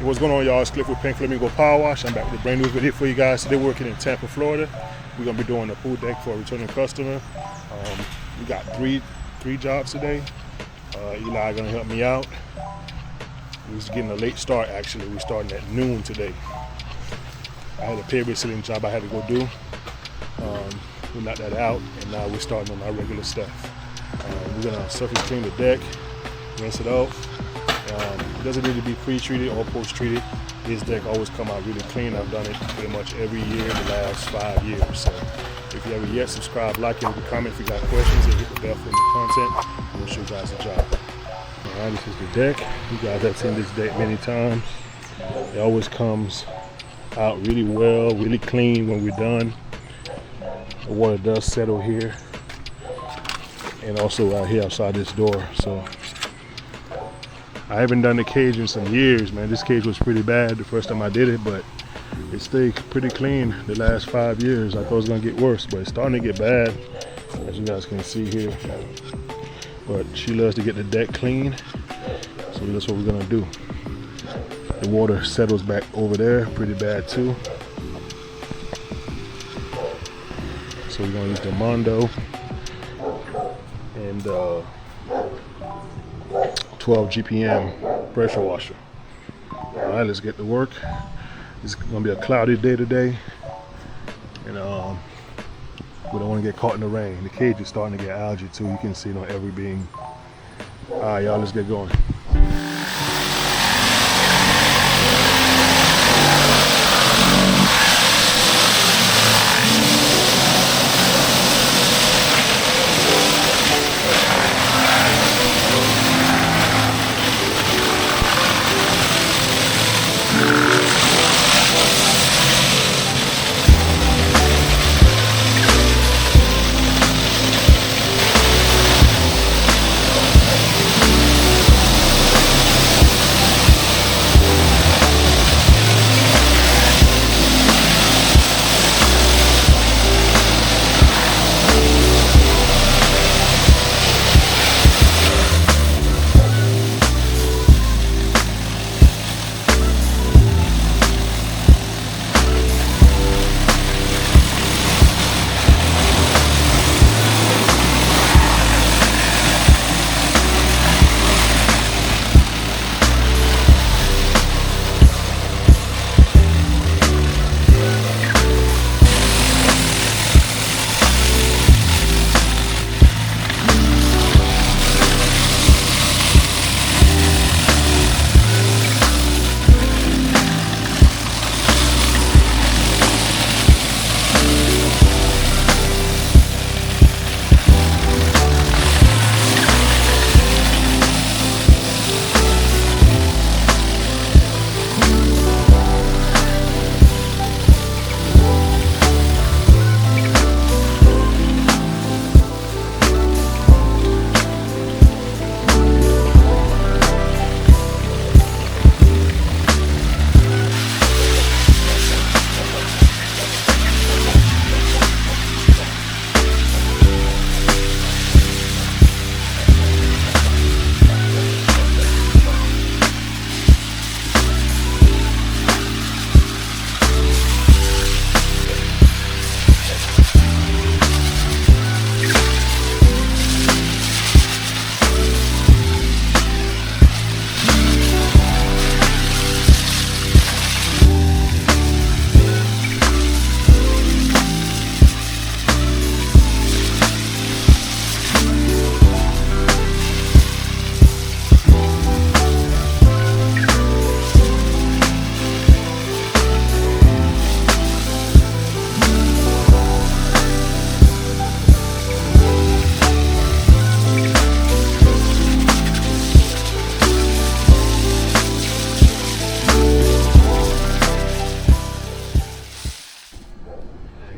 What's going on, y'all? It's Cliff with Pink Flamingo Power Wash. I'm back with a brand new video for you guys. Today we're working in Tampa, Florida. We're gonna be doing a pool deck for a returning customer. We got three jobs today. Eli gonna help me out. We're getting a late start actually. We're starting at noon today. I had a pavement sealing job I had to go do. We knocked that out, and now we're starting on our regular stuff. We're gonna surface clean the deck, rinse it off. It doesn't need to be pre-treated or post-treated. This deck always come out really clean. I've done it pretty much every year the last 5 years. So if you haven't yet, subscribe, like, and comment if you got questions, and hit the bell for new content. We'll show you guys the job. All right, this is the deck. You guys have seen this deck many times. It always comes out really well, really clean when we're done. The water does settle here, and also out here outside this door. So I haven't done the cage in some years, man. This cage was pretty bad the first time I did it, but it stayed pretty clean the last 5 years. I thought it was gonna get worse, but it's starting to get bad, as you guys can see here. But she loves to get the deck clean, so that's what we're gonna do. The water settles back over there pretty bad too. So we're gonna use the Mondo and 12 GPM pressure washer. All right, let's get to work. It's gonna be a cloudy day today, and we don't want to get caught in the rain. The cage is starting to get algae too. You can see it on every beam. All right, y'all, let's get going.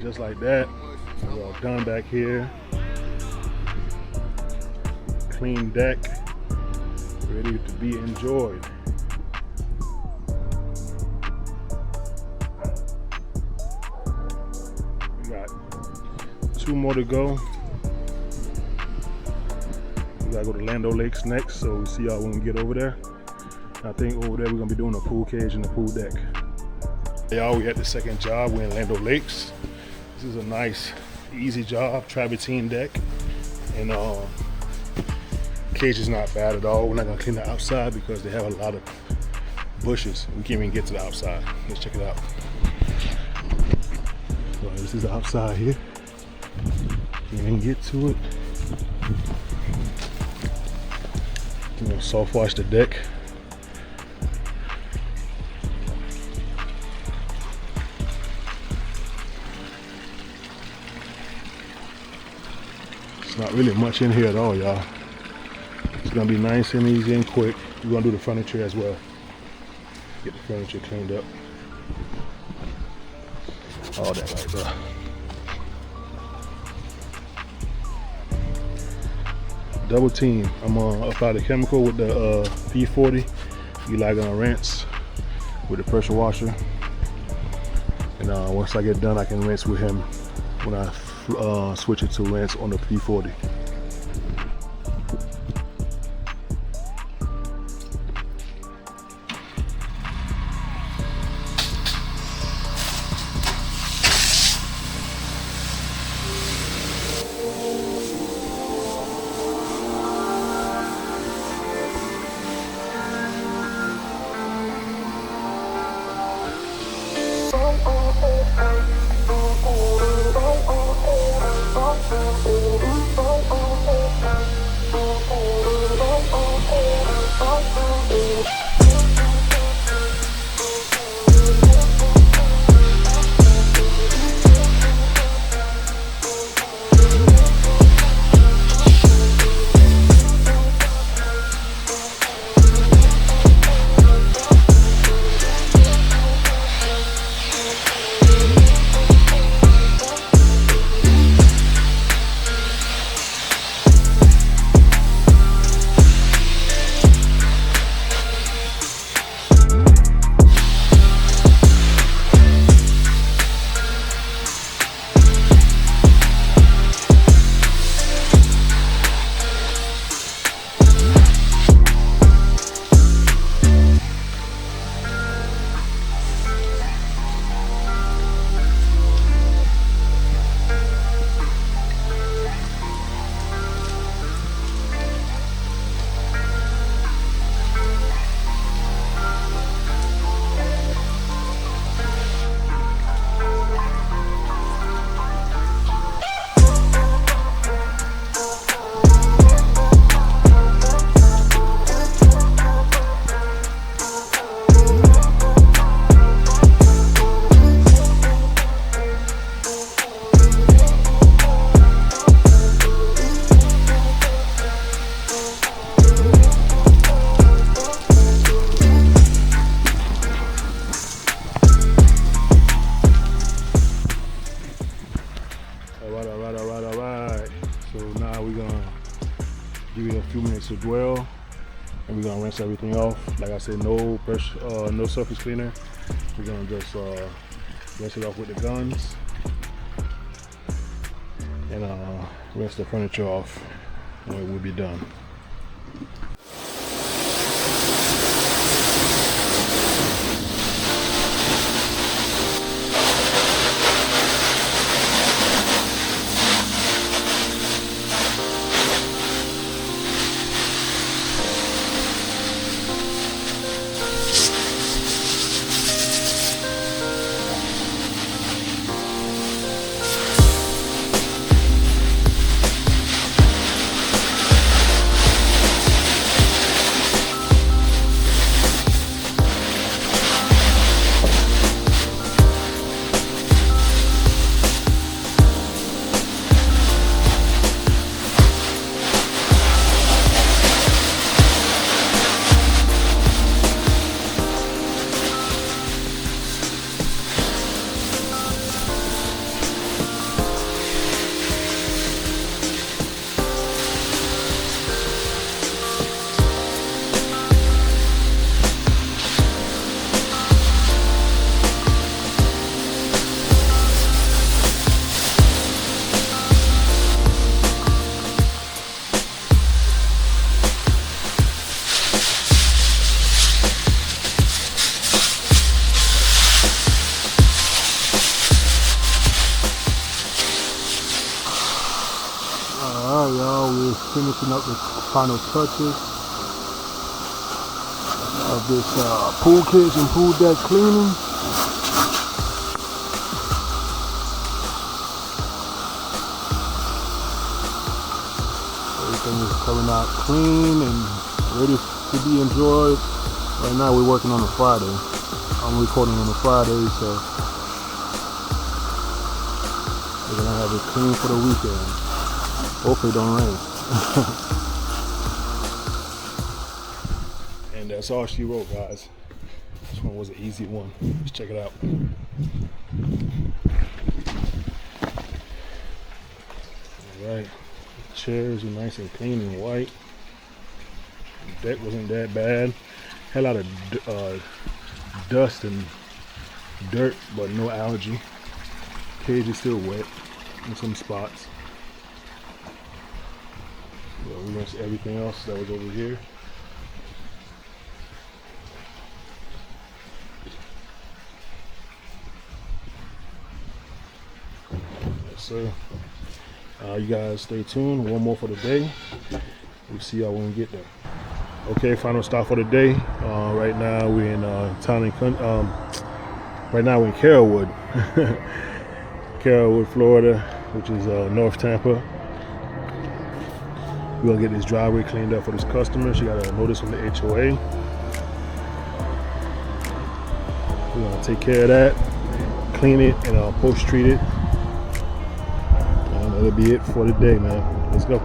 Just like that, we're all done back here. Clean deck, ready to be enjoyed. We got 2 more to go. We gotta go to Lando Lakes next, so we'll see y'all when we get over there. I think over there we're gonna be doing a pool cage and a pool deck. Y'all, we at the second job. We're in Lando Lakes. This is a nice, easy job, travertine deck, and cage is not bad at all. We're not gonna clean the outside because they have a lot of bushes. We can't even get to the outside. Let's check it out. So this is the outside here. Can't even get to it. You know, soft wash the deck. It's not really much in here at all, y'all. It's gonna be nice and easy and quick. We're gonna do the furniture as well. Get the furniture cleaned up. All that right there. Double team. I'm gonna apply the chemical with the P40. Eli gonna rinse with the pressure washer. And once I get done, I can rinse with him when I switch it to rinse on the P40. Alright. So now we're gonna give it a few minutes to dwell, and we're gonna rinse everything off. Like I said, no pressure, no surface cleaner. We're gonna just rinse it off with the guns and rinse the furniture off, and it will be done. finishing up the final touches of this pool kitchen and pool deck cleaning. Everything is coming out clean and ready to be enjoyed. Right now we're working on a Friday. I'm recording on a Friday, so we're gonna have it clean for the weekend. Hopefully it don't rain. And that's all she wrote, guys. This one was an easy one. Let's check it out. Alright. Chairs are nice and clean and white. The deck wasn't that bad. Had a lot of dust and dirt, but no algae. Cage is still wet in some spots. Yeah, we rinsed everything else that was over here. Yes, sir. You guys stay tuned. One more for the day. We'll see y'all when we get there. Okay, final stop for the day. Right now we're in right now we're in Carrollwood, Carrollwood, Florida, which is North Tampa. We're gonna get this driveway cleaned up for this customer. She got a notice from the HOA. We're gonna take care of that, clean it, and post treat it. And that'll be it for the day, man. Let's go.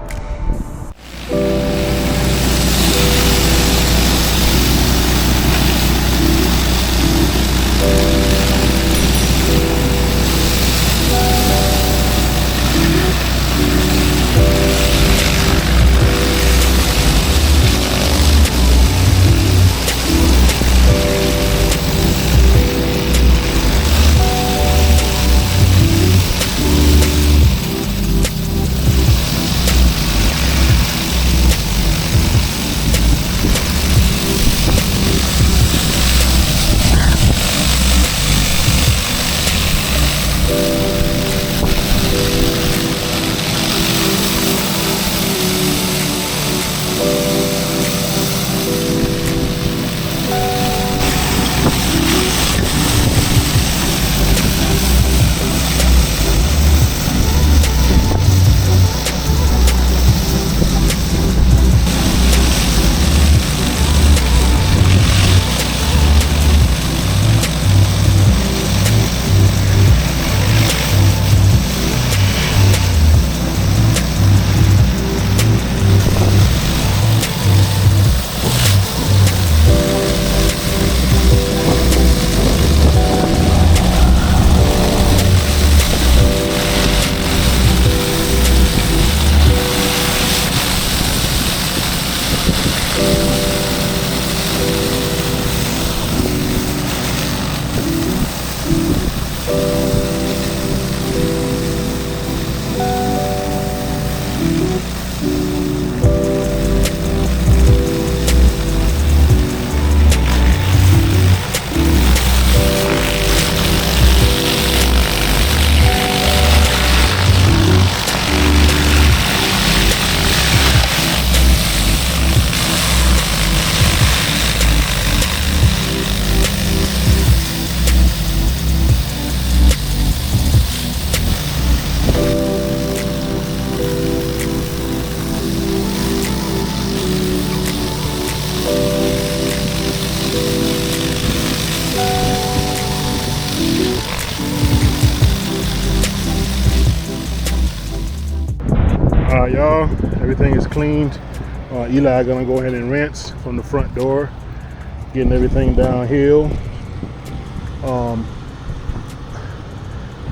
Alright, y'all, everything is cleaned. Eli gonna go ahead and rinse from the front door, getting everything downhill.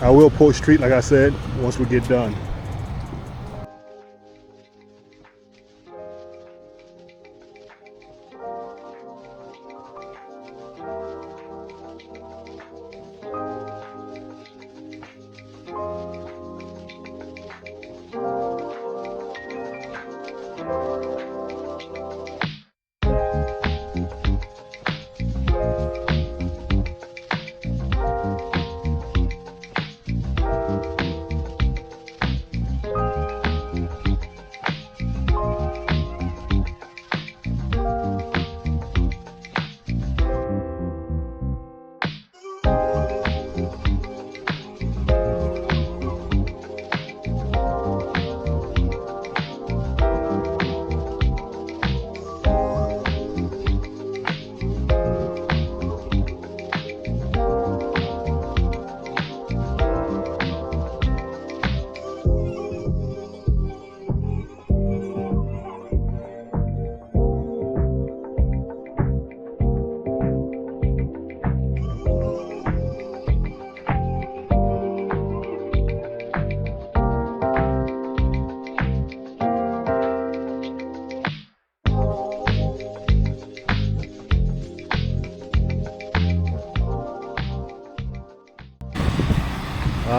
I will post treat, like I said, once we get done.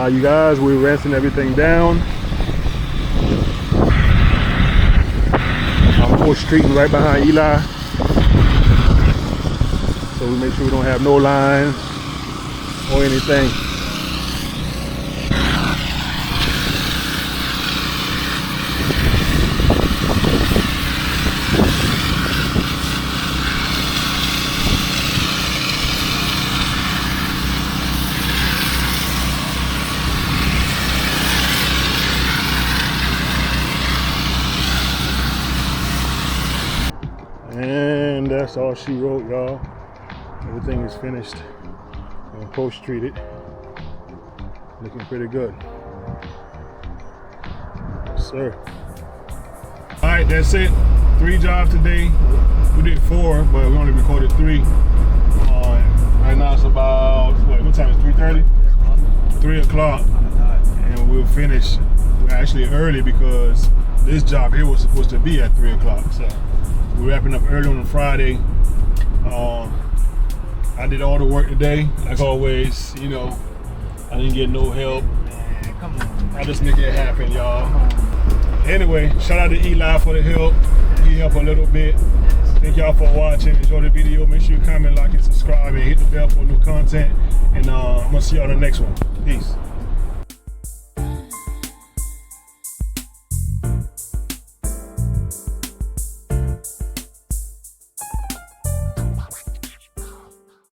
You guys, we're rinsing everything down. I'm post treating right behind Eli, so we make sure we don't have no lines or anything. And that's all she wrote, y'all. Everything is finished and post treated. Looking pretty good. Yes, sir. All right, that's it. 3 jobs today. We did 4, but we only recorded 3. Right now it's about, what time is it, 3:30? 3 o'clock. And we'll finish. We're actually early because this job here was supposed to be at 3 o'clock. So we're wrapping up early on a Friday. I did all the work today, like always. You know, I didn't get no help. Man, come on. I just make it happen, y'all. Anyway, shout out to Eli for the help. He helped a little bit. Thank y'all for watching. Enjoy the video. Make sure you comment, like, and subscribe, and hit the bell for new content. And I'm gonna see y'all on the next one. Peace.